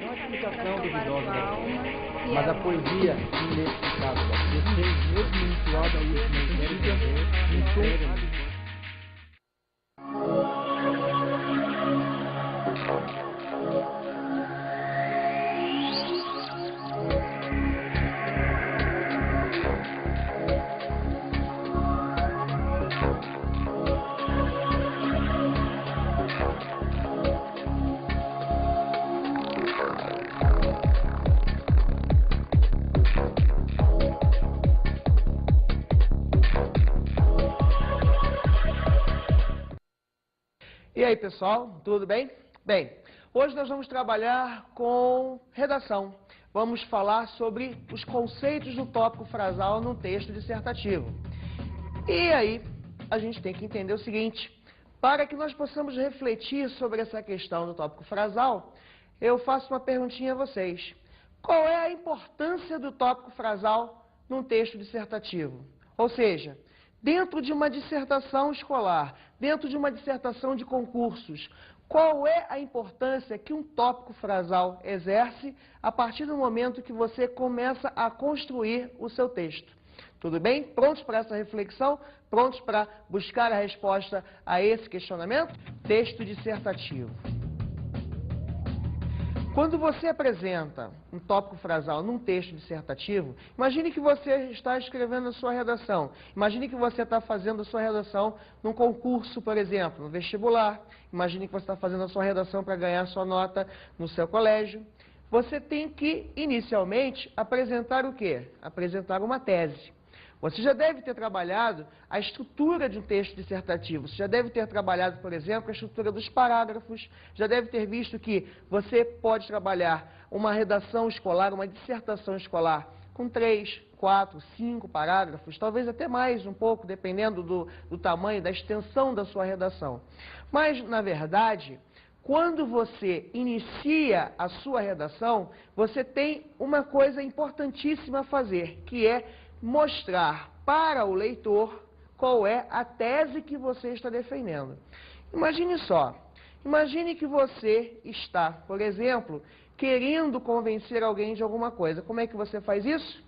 Não a explicação duvidosa da alma, que mas é a poesia inexplicável da Você, mesmo entoado a última sentido, um som E aí, pessoal, tudo bem? Bem, hoje nós vamos trabalhar com redação. Vamos falar sobre os conceitos do tópico frasal no texto dissertativo. E aí, a gente tem que entender o seguinte: para que nós possamos refletir sobre essa questão do tópico frasal, eu faço uma perguntinha a vocês. Qual é a importância do tópico frasal num texto dissertativo? Ou seja, dentro de uma dissertação escolar, dentro de uma dissertação de concursos, qual é a importância que um tópico frasal exerce a partir do momento que você começa a construir o seu texto? Tudo bem? Prontos para essa reflexão? Prontos para buscar a resposta a esse questionamento? Texto dissertativo. Quando você apresenta um tópico frasal num texto dissertativo, imagine que você está escrevendo a sua redação. Imagine que você está fazendo a sua redação num concurso, por exemplo, no vestibular. Imagine que você está fazendo a sua redação para ganhar sua nota no seu colégio. Você tem que, inicialmente, apresentar o quê? Apresentar uma tese. Você já deve ter trabalhado a estrutura de um texto dissertativo. Você já deve ter trabalhado, por exemplo, a estrutura dos parágrafos. Já deve ter visto que você pode trabalhar uma redação escolar, uma dissertação escolar, com 3, 4, 5 parágrafos, talvez até mais um pouco, dependendo do tamanho, da extensão da sua redação. Mas, na verdade, quando você inicia a sua redação, você tem uma coisa importantíssima a fazer, que é mostrar para o leitor qual é a tese que você está defendendo. Imagine só, imagine que você está, por exemplo, querendo convencer alguém de alguma coisa. Como é que você faz isso?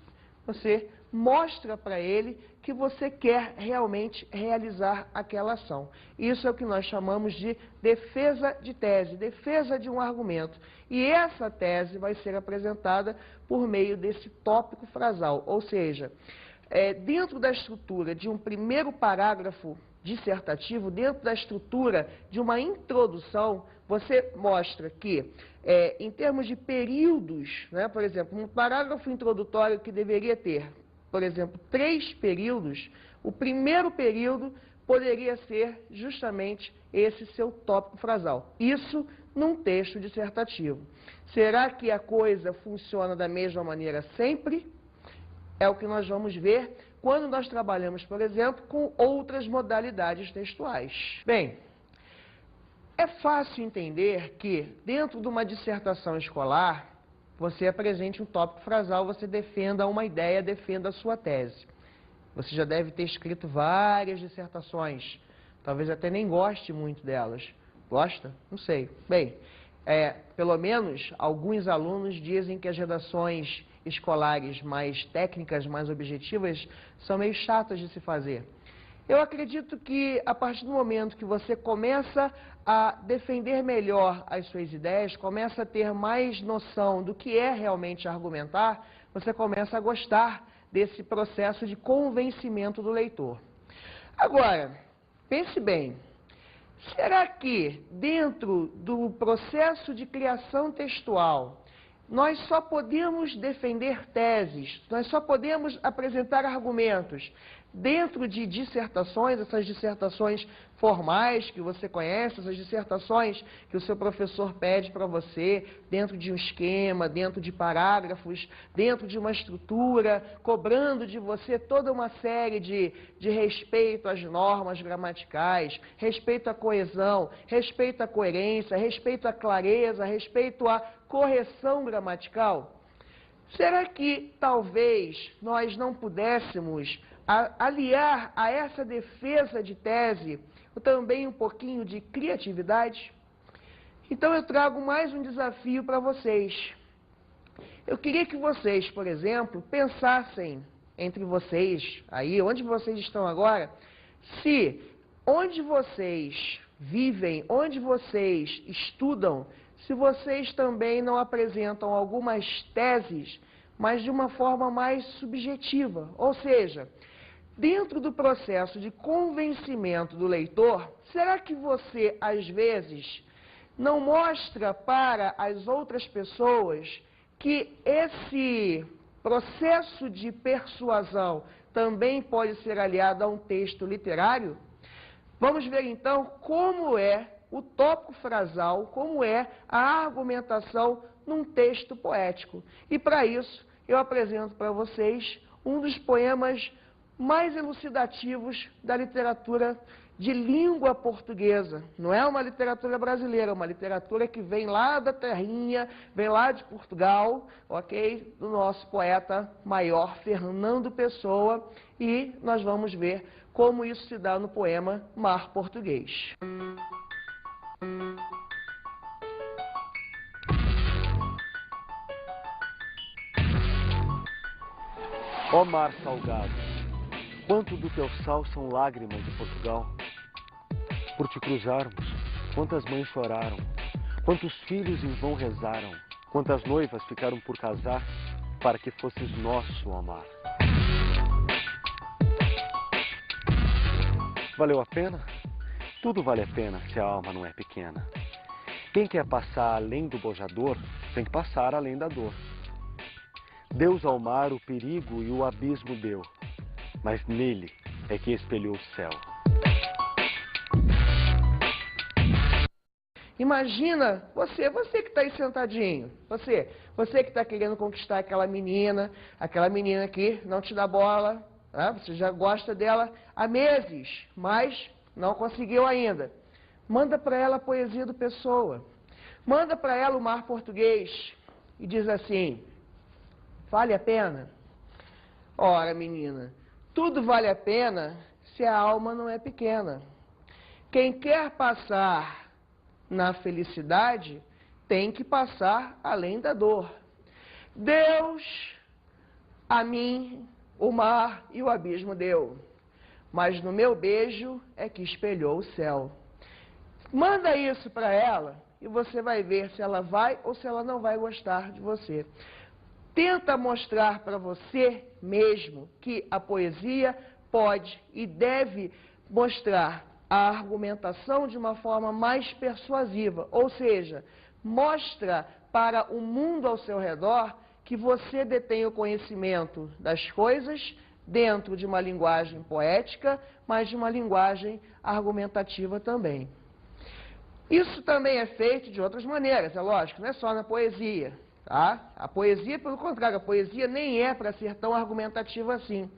Você mostra para ele que você quer realmente realizar aquela ação. Isso é o que nós chamamos de defesa de tese, defesa de um argumento. E essa tese vai ser apresentada por meio desse tópico frasal, ou seja, dentro da estrutura de um primeiro parágrafo dissertativo, dentro da estrutura de uma introdução, você mostra que, em termos de períodos, né, por exemplo, um parágrafo introdutório que deveria ter, por exemplo, 3 períodos, o primeiro período poderia ser justamente esse seu tópico frasal. Isso num texto dissertativo. Será que a coisa funciona da mesma maneira sempre? É o que nós vamos ver quando nós trabalhamos, por exemplo, com outras modalidades textuais. Bem, é fácil entender que, dentro de uma dissertação escolar, você apresente um tópico frasal, você defenda uma ideia, defenda a sua tese. Você já deve ter escrito várias dissertações, talvez até nem goste muito delas. Gosta? Não sei. Bem, pelo menos alguns alunos dizem que as redações escolares mais técnicas, mais objetivas, são meio chatas de se fazer. Eu acredito que, a partir do momento que você começa a defender melhor as suas ideias, começa a ter mais noção do que é realmente argumentar, você começa a gostar desse processo de convencimento do leitor. Agora, pense bem, será que dentro do processo de criação textual, nós só podemos defender teses, nós só podemos apresentar argumentos dentro de dissertações, essas dissertações formais que você conhece, essas dissertações que o seu professor pede para você, dentro de um esquema, dentro de parágrafos, dentro de uma estrutura, cobrando de você toda uma série de respeito às normas gramaticais, respeito à coesão, respeito à coerência, respeito à clareza, respeito à correção gramatical? Será que talvez nós não pudéssemos aliar a essa defesa de tese também um pouquinho de criatividade? Então eu trago mais um desafio para vocês. Eu queria que vocês, por exemplo, pensassem entre vocês, aí, onde vocês estão agora, se onde vocês vivem, onde vocês estudam, se vocês também não apresentam algumas teses, mas de uma forma mais subjetiva. Ou seja, dentro do processo de convencimento do leitor, será que você, às vezes, não mostra para as outras pessoas que esse processo de persuasão também pode ser aliado a um texto literário? Vamos ver então como é o tópico frasal, como é a argumentação num texto poético. E para isso eu apresento para vocês um dos poemas mais elucidativos da literatura de língua portuguesa. Não é uma literatura brasileira, é uma literatura que vem lá da terrinha, vem lá de Portugal, ok? Do nosso poeta maior, Fernando Pessoa, e nós vamos ver como isso se dá no poema Mar Português. Ó mar salgado, quanto do teu sal são lágrimas de Portugal? Por te cruzarmos, quantas mães choraram, quantos filhos em vão rezaram, quantas noivas ficaram por casar, para que fosses nosso, ó mar. Valeu a pena? Tudo vale a pena se a alma não é pequena. Quem quer passar além do bojador, tem que passar além da dor. Deus ao mar o perigo e o abismo deu, mas nele é que espelhou o céu. Imagina, você que está aí sentadinho, você que está querendo conquistar aquela menina que não te dá bola, né? Você já gosta dela há meses, mas não conseguiu ainda. Manda para ela a poesia do Pessoa, manda para ela o Mar Português e diz assim: vale a pena? Ora, menina, tudo vale a pena se a alma não é pequena. Quem quer passar na felicidade tem que passar além da dor. Deus a mim o mar e o abismo deu, mas no meu beijo é que espelhou o céu. Manda isso para ela e você vai ver se ela vai ou se ela não vai gostar de você. Tenta mostrar para você mesmo que a poesia pode e deve mostrar a argumentação de uma forma mais persuasiva, ou seja, mostra para o mundo ao seu redor que você detém o conhecimento das coisas dentro de uma linguagem poética, mas de uma linguagem argumentativa também. Isso também é feito de outras maneiras, é lógico, não é só na poesia. Tá? A poesia, pelo contrário, a poesia nem é para ser tão argumentativa assim.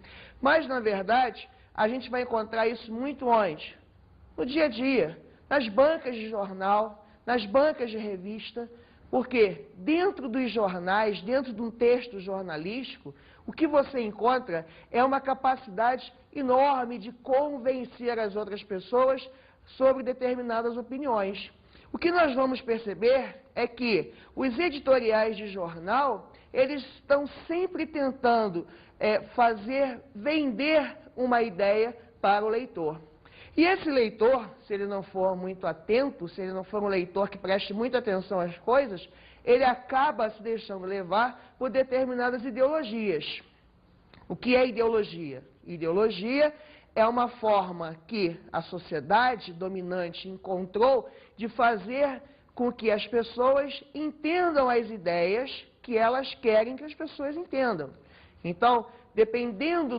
Mas, na verdade, a gente vai encontrar isso muito onde? No dia a dia, nas bancas de jornal, nas bancas de revista, porque dentro dos jornais, dentro de um texto jornalístico, o que você encontra é uma capacidade enorme de convencer as outras pessoas sobre determinadas opiniões. O que nós vamos perceber é que os editoriais de jornal, eles estão sempre tentando vender uma ideia para o leitor. E esse leitor, se ele não for muito atento, se ele não for um leitor que preste muita atenção às coisas, ele acaba se deixando levar por determinadas ideologias. O que é ideologia? Ideologia é uma forma que a sociedade dominante encontrou de fazer com que as pessoas entendam as ideias que elas querem que as pessoas entendam. Então, dependendo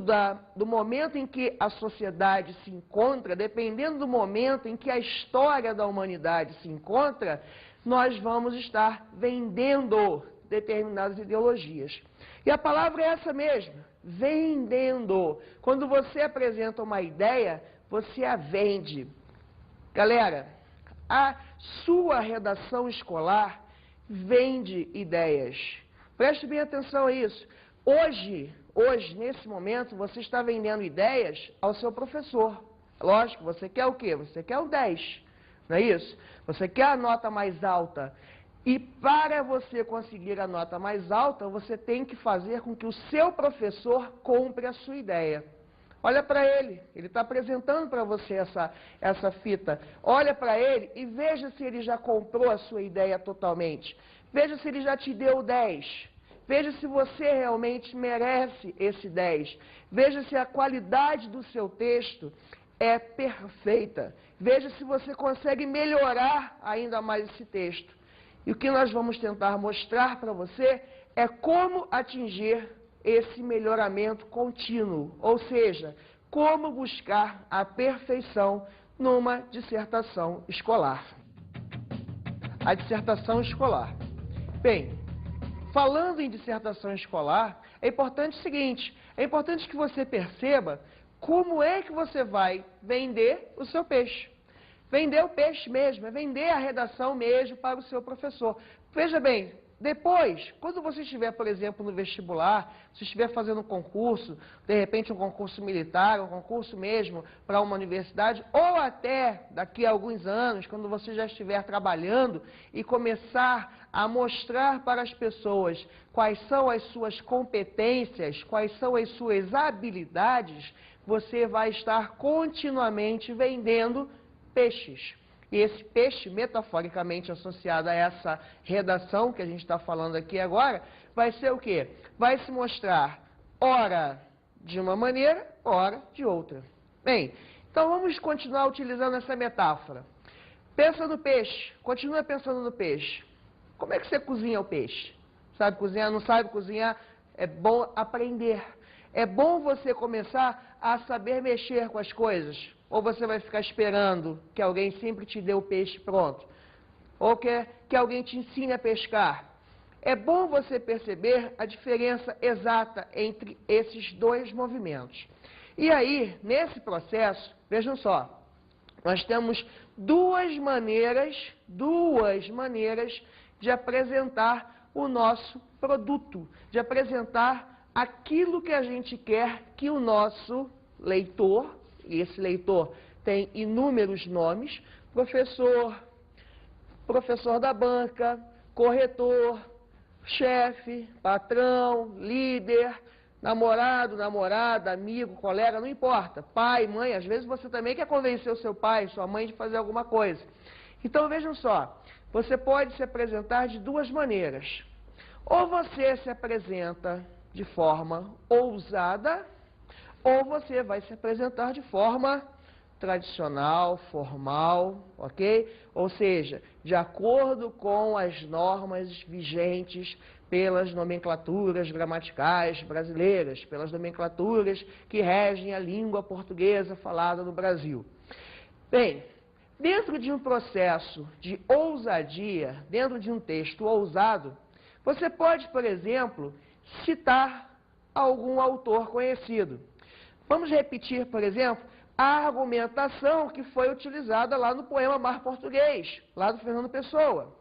do momento em que a sociedade se encontra, dependendo do momento em que a história da humanidade se encontra, nós vamos estar vendendo determinadas ideologias. E a palavra é essa mesma, vendendo. Quando você apresenta uma ideia, você a vende. Galera, a sua redação escolar vende ideias. Preste bem atenção a isso. Hoje, nesse momento, você está vendendo ideias ao seu professor. Lógico, você quer o quê? Você quer o 10. não é isso? Você quer a nota mais alta. E para você conseguir a nota mais alta, você tem que fazer com que o seu professor compre a sua ideia. Olha para ele está apresentando para você essa fita. Olha para ele e veja se ele já comprou a sua ideia totalmente. Veja se ele já te deu 10. Veja se você realmente merece esse 10. Veja se a qualidade do seu texto é perfeita. Veja se você consegue melhorar ainda mais esse texto. E o que nós vamos tentar mostrar para você é como atingir esse melhoramento contínuo, ou seja, como buscar a perfeição numa dissertação escolar. A dissertação escolar. Bem, falando em dissertação escolar, é importante o seguinte, é importante que você perceba como é que você vai vender o seu peixe. Vender o peixe mesmo, é vender a redação mesmo para o seu professor. Veja bem, depois, quando você estiver, por exemplo, no vestibular, se estiver fazendo um concurso, de repente um concurso militar, um concurso mesmo para uma universidade, ou até daqui a alguns anos, quando você já estiver trabalhando e começar a mostrar para as pessoas quais são as suas competências, quais são as suas habilidades, você vai estar continuamente vendendo peixes. E esse peixe, metaforicamente associado a essa redação que a gente está falando aqui agora, vai ser o quê? Vai se mostrar, ora de uma maneira, ora de outra. Bem, então vamos continuar utilizando essa metáfora. Pensa no peixe, continua pensando no peixe. Como é que você cozinha o peixe? Sabe cozinhar, não sabe cozinhar? É bom aprender. É bom você começar a saber mexer com as coisas. Ou você vai ficar esperando que alguém sempre te dê o peixe pronto? Ou que alguém te ensine a pescar? É bom você perceber a diferença exata entre esses dois movimentos. E aí, nesse processo, vejam só, nós temos duas maneiras de apresentar o nosso produto, de apresentar aquilo que a gente quer que o nosso leitor, e esse leitor tem inúmeros nomes, professor da banca, corretor, chefe, patrão, líder, namorado, namorada, amigo, colega, não importa, pai, mãe, às vezes você também quer convencer o seu pai, sua mãe de fazer alguma coisa. Então vejam só, você pode se apresentar de duas maneiras. Ou você se apresenta de forma ousada, ou você vai se apresentar de forma tradicional, formal, ok? Ou seja, de acordo com as normas vigentes pelas nomenclaturas gramaticais brasileiras, pelas nomenclaturas que regem a língua portuguesa falada no Brasil. Bem, dentro de um processo de ousadia, dentro de um texto ousado, você pode, por exemplo, citar algum autor conhecido. Vamos repetir, por exemplo, a argumentação que foi utilizada lá no poema Mar Português, lá do Fernando Pessoa.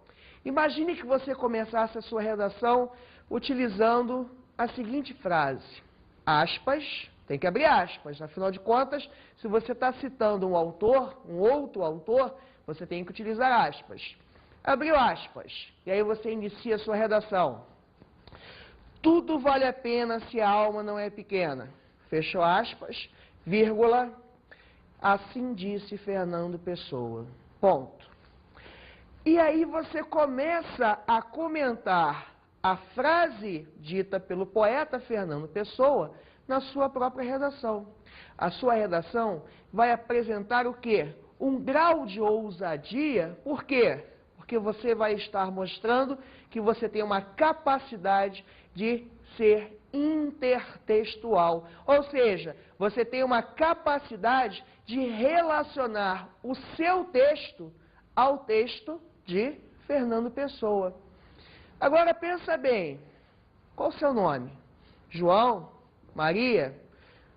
Imagine que você começasse a sua redação utilizando a seguinte frase, aspas, tem que abrir aspas, afinal de contas, se você está citando um autor, um outro autor, você tem que utilizar aspas. Abriu aspas, e aí você inicia a sua redação. Tudo vale a pena se a alma não é pequena. Fechou aspas, vírgula, assim disse Fernando Pessoa. Ponto. E aí você começa a comentar a frase dita pelo poeta Fernando Pessoa na sua própria redação. A sua redação vai apresentar o quê? Um grau de ousadia. Por quê? Porque você vai estar mostrando que você tem uma capacidade de ser intertextual. Ou seja, você tem uma capacidade de relacionar o seu texto ao texto de Fernando Pessoa. Agora pensa bem, qual o seu nome? João? Maria?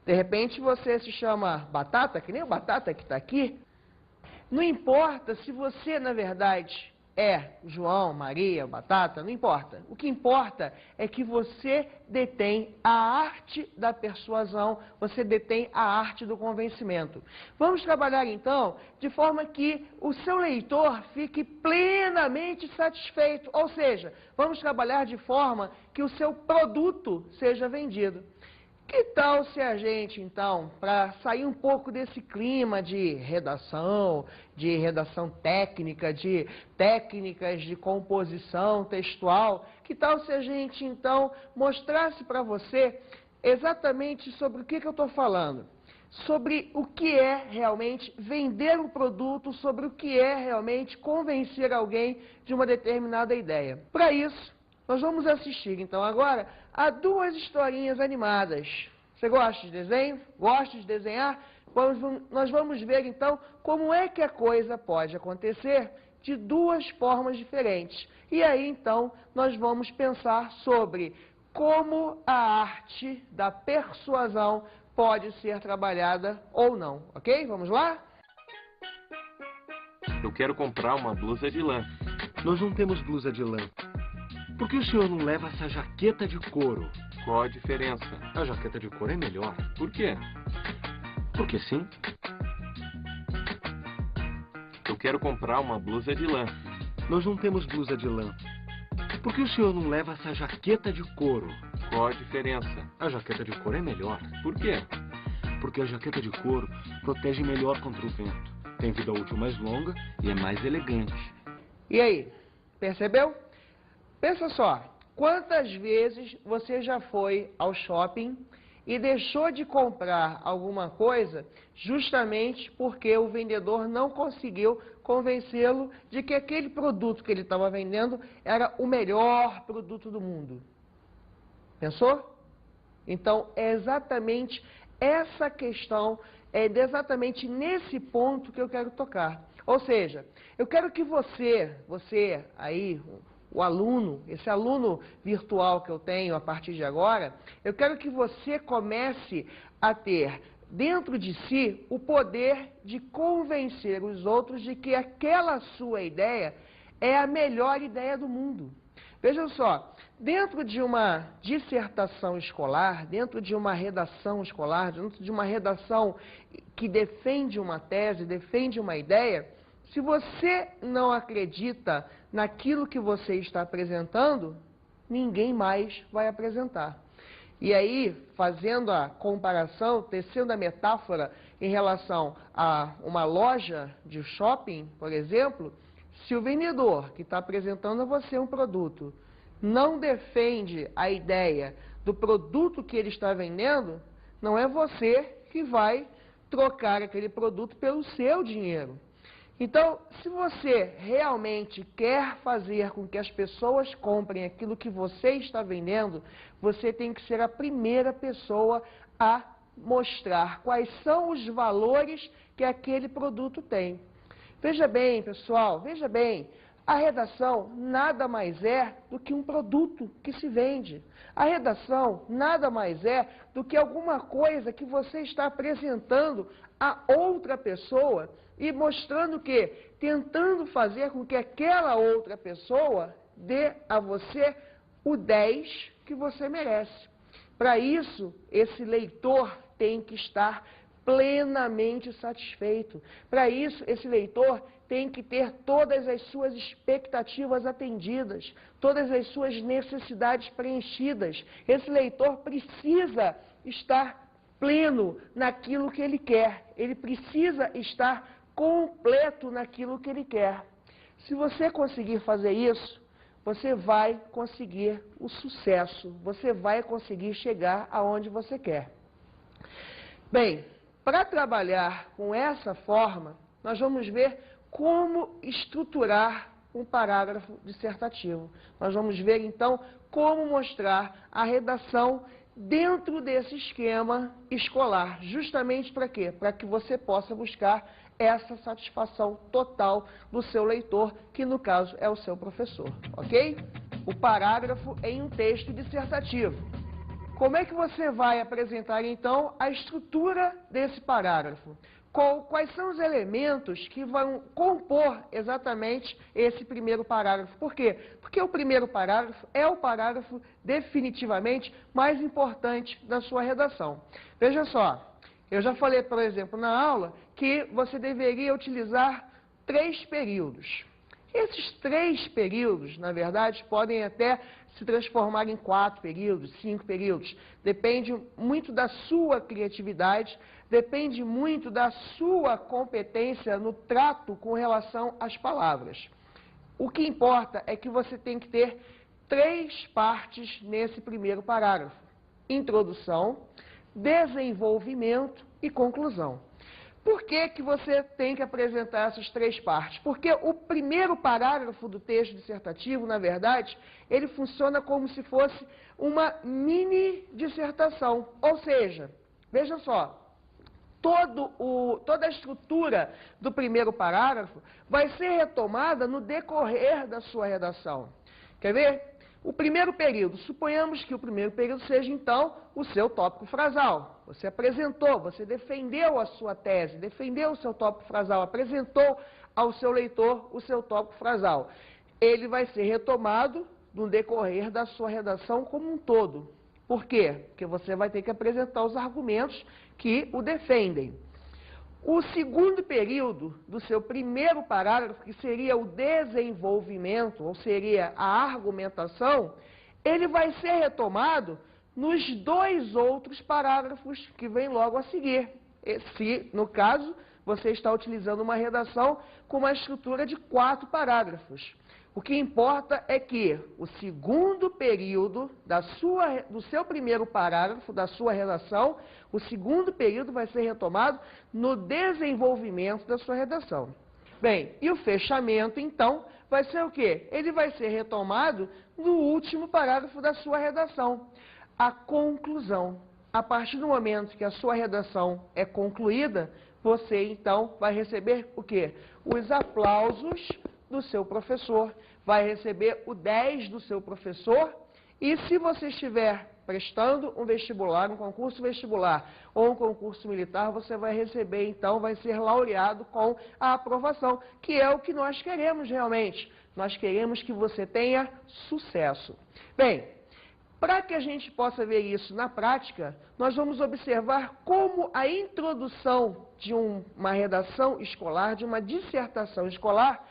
De repente você se chama Batata, que nem o Batata que está aqui. Não importa se você, na verdade, é João, Maria, Batata, não importa. O que importa é que você detém a arte da persuasão, você detém a arte do convencimento. Vamos trabalhar então de forma que o seu leitor fique plenamente satisfeito, ou seja, vamos trabalhar de forma que o seu produto seja vendido. Que tal se a gente, então, para sair um pouco desse clima de redação técnica, de técnicas de composição textual, que tal se a gente, então, mostrasse para você exatamente sobre o que eu estou falando? Sobre o que é realmente vender um produto, sobre o que é realmente convencer alguém de uma determinada ideia. Para isso, nós vamos assistir, então, agora a duas historinhas animadas. Você gosta de desenho? Gosta de desenhar? Nós vamos ver, então, como é que a coisa pode acontecer de duas formas diferentes. E aí, então, nós vamos pensar sobre como a arte da persuasão pode ser trabalhada ou não. Ok? Vamos lá? Eu quero comprar uma blusa de lã. Nós não temos blusa de lã. Por que o senhor não leva essa jaqueta de couro? Qual a diferença? A jaqueta de couro é melhor. Por quê? Porque sim. Eu quero comprar uma blusa de lã. Nós não temos blusa de lã. Por que o senhor não leva essa jaqueta de couro? Qual a diferença? A jaqueta de couro é melhor. Por quê? Porque a jaqueta de couro protege melhor contra o vento. Tem vida útil mais longa e é mais elegante. E aí, percebeu? Pensa só, quantas vezes você já foi ao shopping e deixou de comprar alguma coisa justamente porque o vendedor não conseguiu convencê-lo de que aquele produto que ele estava vendendo era o melhor produto do mundo? Pensou? Então, é exatamente essa questão, é exatamente nesse ponto que eu quero tocar. Ou seja, eu quero que você aí, o aluno, esse aluno virtual que eu tenho a partir de agora, eu quero que você comece a ter dentro de si o poder de convencer os outros de que aquela sua ideia é a melhor ideia do mundo. Vejam só, dentro de uma dissertação escolar, dentro de uma redação escolar, dentro de uma redação que defende uma tese, defende uma ideia, se você não acredita naquilo que você está apresentando, ninguém mais vai apresentar. E aí, fazendo a comparação, tecendo a metáfora em relação a uma loja de shopping, por exemplo, se o vendedor que está apresentando a você um produto não defende a ideia do produto que ele está vendendo, não é você que vai trocar aquele produto pelo seu dinheiro. Então, se você realmente quer fazer com que as pessoas comprem aquilo que você está vendendo, você tem que ser a primeira pessoa a mostrar quais são os valores que aquele produto tem. Veja bem, pessoal, veja bem, a redação nada mais é do que um produto que se vende. A redação nada mais é do que alguma coisa que você está apresentando a outra pessoa e mostrando que, tentando fazer com que aquela outra pessoa dê a você o 10 que você merece. Para isso, esse leitor tem que estar plenamente satisfeito. Para isso, esse leitor tem que ter todas as suas expectativas atendidas, todas as suas necessidades preenchidas. Esse leitor precisa estar pleno naquilo que ele quer. Ele precisa estar completo naquilo que ele quer. Se você conseguir fazer isso, você vai conseguir o sucesso, você vai conseguir chegar aonde você quer. Bem, para trabalhar com essa forma, nós vamos ver como estruturar um parágrafo dissertativo. Nós vamos ver, então, como mostrar a redação dentro desse esquema escolar. Justamente para quê? Para que você possa buscar essa satisfação total do seu leitor, que no caso é o seu professor, ok? O parágrafo em um texto dissertativo. Como é que você vai apresentar, então, a estrutura desse parágrafo? quais são os elementos que vão compor exatamente esse primeiro parágrafo. Por quê? Porque o primeiro parágrafo é o parágrafo definitivamente mais importante da sua redação. Veja só, eu já falei, por exemplo, na aula, que você deveria utilizar 3 períodos. Esses 3 períodos, na verdade, podem até se transformar em 4 períodos, 5 períodos. Depende muito da sua criatividade, depende muito da sua competência no trato com relação às palavras. O que importa é que você tem que ter 3 partes nesse primeiro parágrafo: introdução, desenvolvimento e conclusão. Por que que você tem que apresentar essas 3 partes? Porque o primeiro parágrafo do texto dissertativo, na verdade, ele funciona como se fosse uma mini dissertação. Ou seja, veja só, toda a estrutura do primeiro parágrafo vai ser retomada no decorrer da sua redação. Quer ver? O primeiro período, suponhamos que o primeiro período seja, então, o seu tópico frasal. Você apresentou, você defendeu a sua tese, defendeu o seu tópico frasal, apresentou ao seu leitor o seu tópico frasal. Ele vai ser retomado no decorrer da sua redação como um todo. Por quê? Porque você vai ter que apresentar os argumentos que o defendem. O segundo período do seu primeiro parágrafo, que seria o desenvolvimento, ou seria a argumentação, ele vai ser retomado nos 2 outros parágrafos que vêm logo a seguir. Se, no caso, você está utilizando uma redação com uma estrutura de 4 parágrafos. O que importa é que o segundo período do seu primeiro parágrafo, da sua redação, o segundo período vai ser retomado no desenvolvimento da sua redação. Bem, e o fechamento, então, vai ser o quê? Ele vai ser retomado no último parágrafo da sua redação, a conclusão. A partir do momento que a sua redação é concluída, você, então, vai receber o quê? Os aplausos do seu professor, vai receber o 10 do seu professor, e se você estiver prestando um vestibular, um concurso vestibular ou um concurso militar, você vai receber, então, vai ser laureado com a aprovação, que é o que nós queremos realmente. Nós queremos que você tenha sucesso. Bem, para que a gente possa ver isso na prática, nós vamos observar como a introdução de uma redação escolar, de uma dissertação escolar,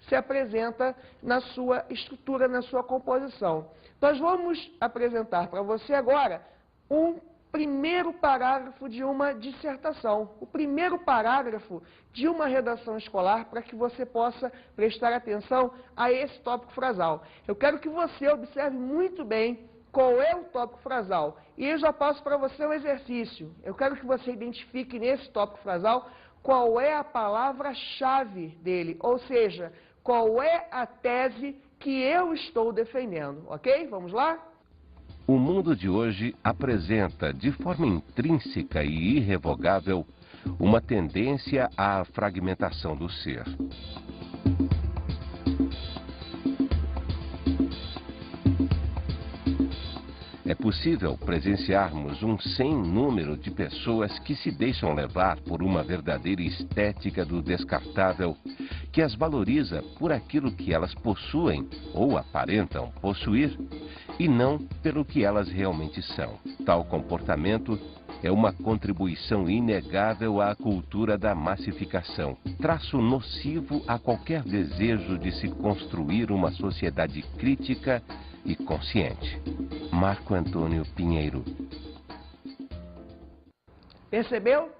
se apresenta na sua estrutura, na sua composição. Nós vamos apresentar para você agora um primeiro parágrafo de uma dissertação, o primeiro parágrafo de uma redação escolar, para que você possa prestar atenção a esse tópico frasal. Eu quero que você observe muito bem qual é o tópico frasal. E eu já passo para você um exercício. Eu quero que você identifique nesse tópico frasal qual é a palavra-chave dele, ou seja, qual é a tese que eu estou defendendo, ok? Vamos lá? O mundo de hoje apresenta, de forma intrínseca e irrevogável, uma tendência à fragmentação do ser. É possível presenciarmos um sem número de pessoas que se deixam levar por uma verdadeira estética do descartável, que as valoriza por aquilo que elas possuem ou aparentam possuir, e não pelo que elas realmente são. Tal comportamento é uma contribuição inegável à cultura da massificação, traço nocivo a qualquer desejo de se construir uma sociedade crítica e consciente. Marco Antônio Pinheiro. Percebeu?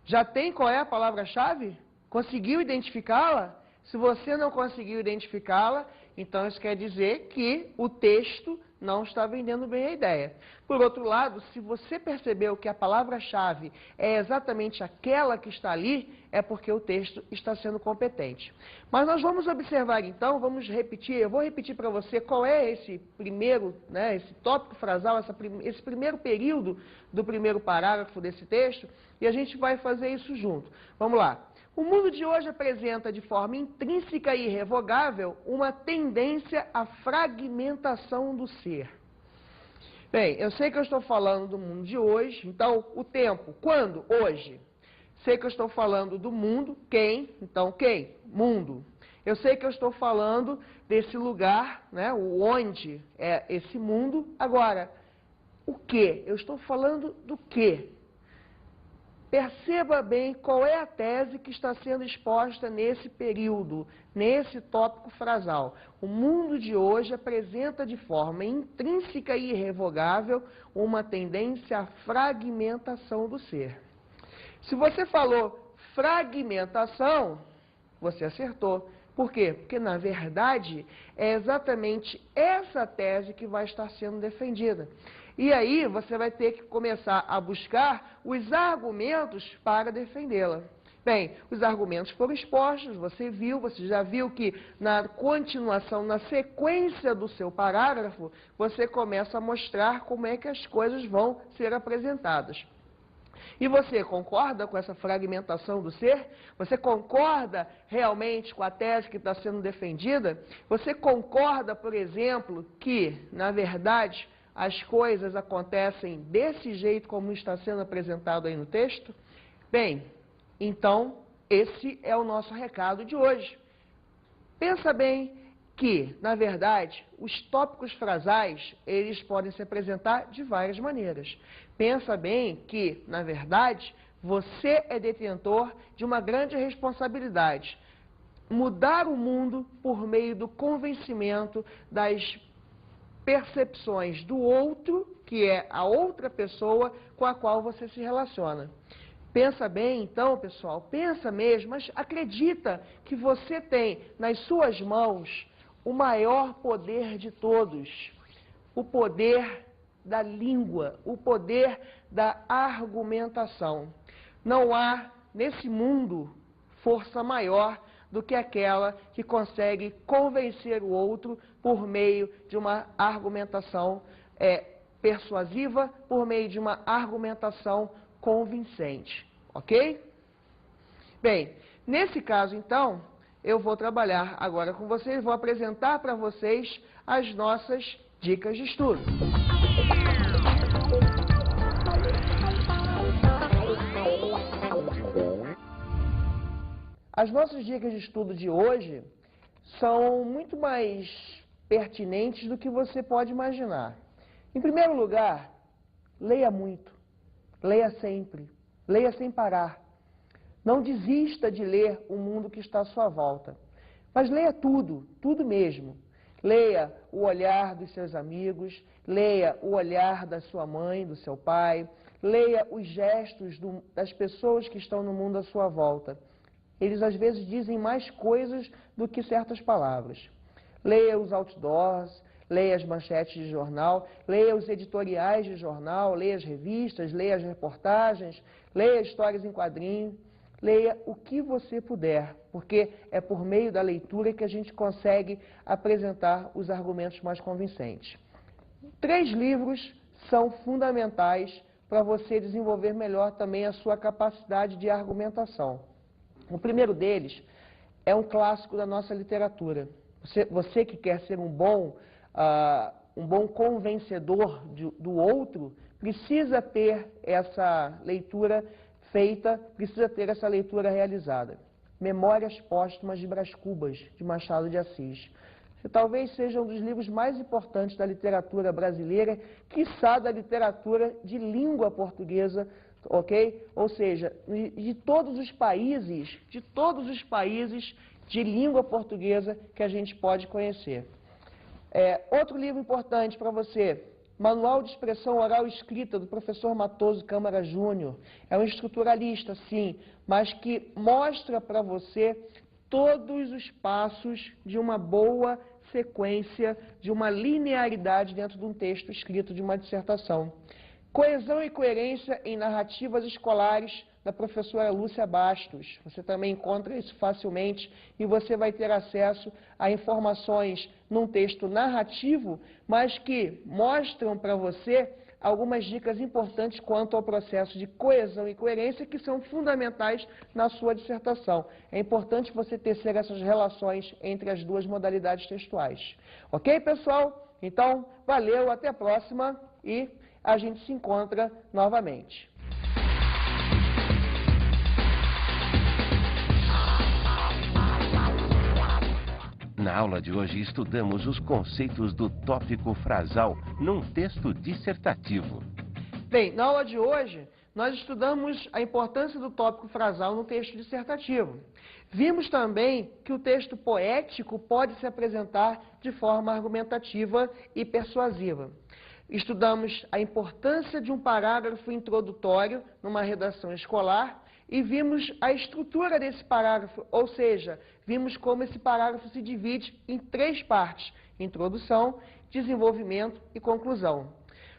Já tem qual é a palavra-chave? Conseguiu identificá-la? Se você não conseguiu identificá-la, então isso quer dizer que o texto não está vendendo bem a ideia. Por outro lado, se você percebeu que a palavra-chave é exatamente aquela que está ali, é porque o texto está sendo competente. Mas nós vamos observar então, vamos repetir, eu vou repetir para você qual é esse primeiro, esse tópico frasal, esse primeiro período do primeiro parágrafo desse texto, e a gente vai fazer isso junto. Vamos lá. O mundo de hoje apresenta de forma intrínseca e irrevogável uma tendência à fragmentação do ser. Bem, eu sei que eu estou falando do mundo de hoje, então o tempo, quando? Hoje. sei que eu estou falando do mundo, quem? Então, quem? Mundo. Eu sei que eu estou falando desse lugar, né, o onde é esse mundo. Agora, o que? Eu estou falando do quê? Perceba bem qual é a tese que está sendo exposta nesse período, nesse tópico frasal. O mundo de hoje apresenta de forma intrínseca e irrevogável uma tendência à fragmentação do ser. Se você falou fragmentação, você acertou. Por quê? Porque, na verdade, é exatamente essa tese que vai estar sendo defendida. E aí você vai ter que começar a buscar os argumentos para defendê-la. Bem, os argumentos foram expostos, você já viu que na continuação, na sequência do seu parágrafo, você começa a mostrar como é que as coisas vão ser apresentadas. E você concorda com essa fragmentação do ser? Você concorda realmente com a tese que está sendo defendida? Você concorda, por exemplo, que, na verdade, as coisas acontecem desse jeito como está sendo apresentado aí no texto? Bem, então, esse é o nosso recado de hoje. Pensa bem que, na verdade, os tópicos frasais, eles podem se apresentar de várias maneiras. Pensa bem que, na verdade, você é detentor de uma grande responsabilidade. Mudar o mundo por meio do convencimento das percepções do outro, que é a outra pessoa com a qual você se relaciona. Pensa bem, então, pessoal, pensa mesmo, mas acredita que você tem nas suas mãos o maior poder de todos, o poder da língua, o poder da argumentação. Não há, nesse mundo, força maior do que aquela que consegue convencer o outro por meio de uma argumentação persuasiva, por meio de uma argumentação convincente, ok? Bem, nesse caso, então, eu vou trabalhar agora com vocês, vou apresentar para vocês as nossas dicas de estudo. As nossas dicas de estudo de hoje são muito mais pertinentes do que você pode imaginar. Em primeiro lugar, leia muito, leia sempre, leia sem parar. Não desista de ler o mundo que está à sua volta, mas leia tudo, tudo mesmo. Leia o olhar dos seus amigos, leia o olhar da sua mãe, do seu pai, leia os gestos das pessoas que estão no mundo à sua volta. Eles às vezes dizem mais coisas do que certas palavras. Leia os outdoors, leia as manchetes de jornal, leia os editoriais de jornal, leia as revistas, leia as reportagens, leia histórias em quadrinho. Leia o que você puder, porque é por meio da leitura que a gente consegue apresentar os argumentos mais convincentes. 3 livros são fundamentais para você desenvolver melhor também a sua capacidade de argumentação. O primeiro deles é um clássico da nossa literatura. Você que quer ser um bom convencedor do outro, precisa ter essa leitura feita, precisa ter essa leitura realizada. Memórias Póstumas de Brás Cubas, de Machado de Assis. Talvez seja um dos livros mais importantes da literatura brasileira, quiçá da literatura de língua portuguesa, ok? Ou seja, de todos os países de língua portuguesa que a gente pode conhecer. Outro livro importante para você, Manual de Expressão Oral e Escrita, do professor Matoso Câmara Júnior. É um estruturalista, sim, mas que mostra para você todos os passos de uma boa sequência, de uma linearidade dentro de um texto escrito de uma dissertação. Coesão e Coerência em Narrativas Escolares, da professora Lúcia Bastos. Você também encontra isso facilmente e você vai ter acesso a informações num texto narrativo, mas que mostram para você algumas dicas importantes quanto ao processo de coesão e coerência que são fundamentais na sua dissertação. É importante você tecer essas relações entre as duas modalidades textuais. Ok, pessoal? Então, valeu, até a próxima e a gente se encontra novamente. Na aula de hoje estudamos os conceitos do tópico frasal num texto dissertativo. Bem, na aula de hoje, nós estudamos a importância do tópico frasal no texto dissertativo. Vimos também que o texto poético pode se apresentar de forma argumentativa e persuasiva. Estudamos a importância de um parágrafo introdutório numa redação escolar e vimos a estrutura desse parágrafo, ou seja, vimos como esse parágrafo se divide em 3 partes: introdução, desenvolvimento e conclusão.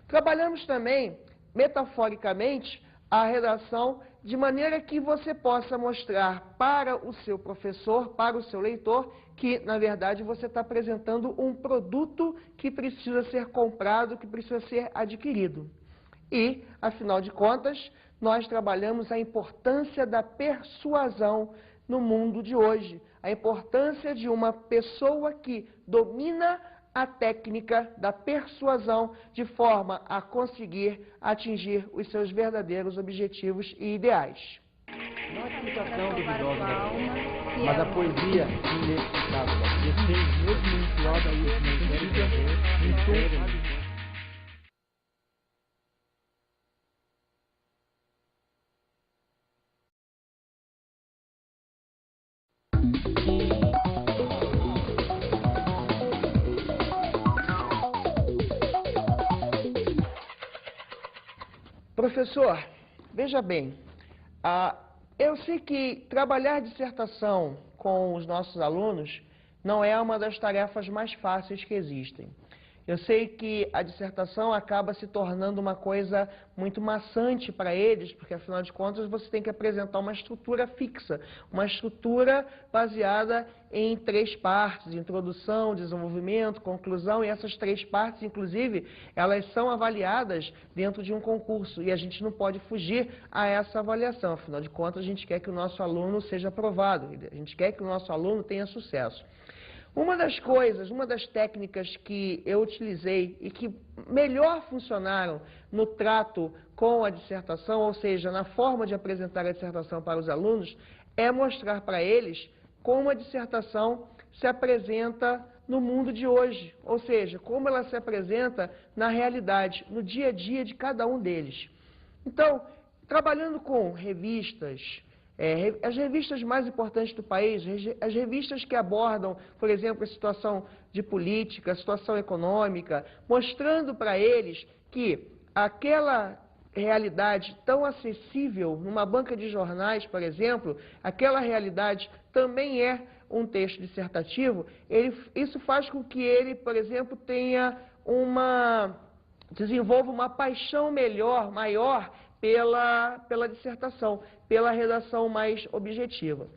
Trabalhamos também, metaforicamente, a redação de maneira que você possa mostrar para o seu professor, para o seu leitor, que, na verdade, você está apresentando um produto que precisa ser comprado, que precisa ser adquirido. E, afinal de contas, nós trabalhamos a importância da persuasão no mundo de hoje. A importância de uma pessoa que domina a técnica da persuasão de forma a conseguir atingir os seus verdadeiros objetivos e ideais. Não a explicação duvidosa, mas a poesia inexplicável. Mesmo entoada a última antiga, em tom Professor, veja bem, eu sei que trabalhar dissertação com os nossos alunos não é uma das tarefas mais fáceis que existem. Eu sei que a dissertação acaba se tornando uma coisa muito maçante para eles, porque, afinal de contas, você tem que apresentar uma estrutura fixa, uma estrutura baseada em 3 partes: introdução, desenvolvimento, conclusão, e essas 3 partes, inclusive, elas são avaliadas dentro de um concurso, e a gente não pode fugir a essa avaliação. Afinal de contas, a gente quer que o nosso aluno seja aprovado, a gente quer que o nosso aluno tenha sucesso. Uma das técnicas que eu utilizei e que melhor funcionaram no trato com a dissertação, ou seja, na forma de apresentar a dissertação para os alunos, é mostrar para eles como a dissertação se apresenta no mundo de hoje, ou seja, como ela se apresenta na realidade, no dia a dia de cada um deles. Então, trabalhando com revistas, as revistas mais importantes do país, as revistas que abordam, por exemplo, a situação de política, a situação econômica, mostrando para eles que aquela realidade tão acessível numa banca de jornais, por exemplo, aquela realidade também é um texto dissertativo, isso faz com que ele, por exemplo, desenvolva uma paixão maior pela dissertação, pela redação mais objetiva.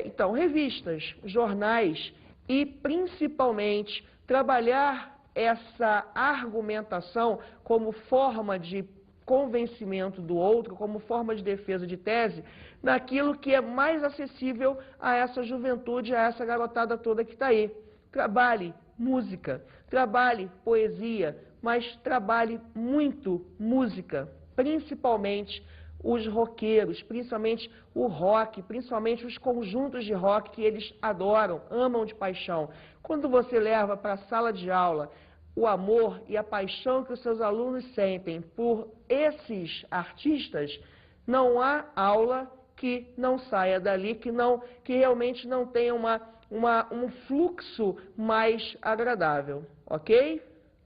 Então, revistas, jornais e, principalmente, trabalhar essa argumentação como forma de convencimento do outro, como forma de defesa de tese, naquilo que é mais acessível a essa juventude, a essa garotada toda que está aí. Trabalhe música, trabalhe poesia, mas trabalhe muito música, principalmente os roqueiros, principalmente o rock, principalmente os conjuntos de rock que eles adoram, amam de paixão. Quando você leva para a sala de aula o amor e a paixão que os seus alunos sentem por esses artistas, não há aula que não saia dali, que realmente não tenha um fluxo mais agradável, ok?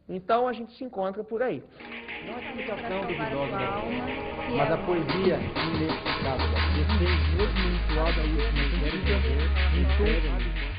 Então a gente se encontra por aí. Não a explicação duvidosa, mas a poesia inexplicável. mesmo entoada a última antiga, em tom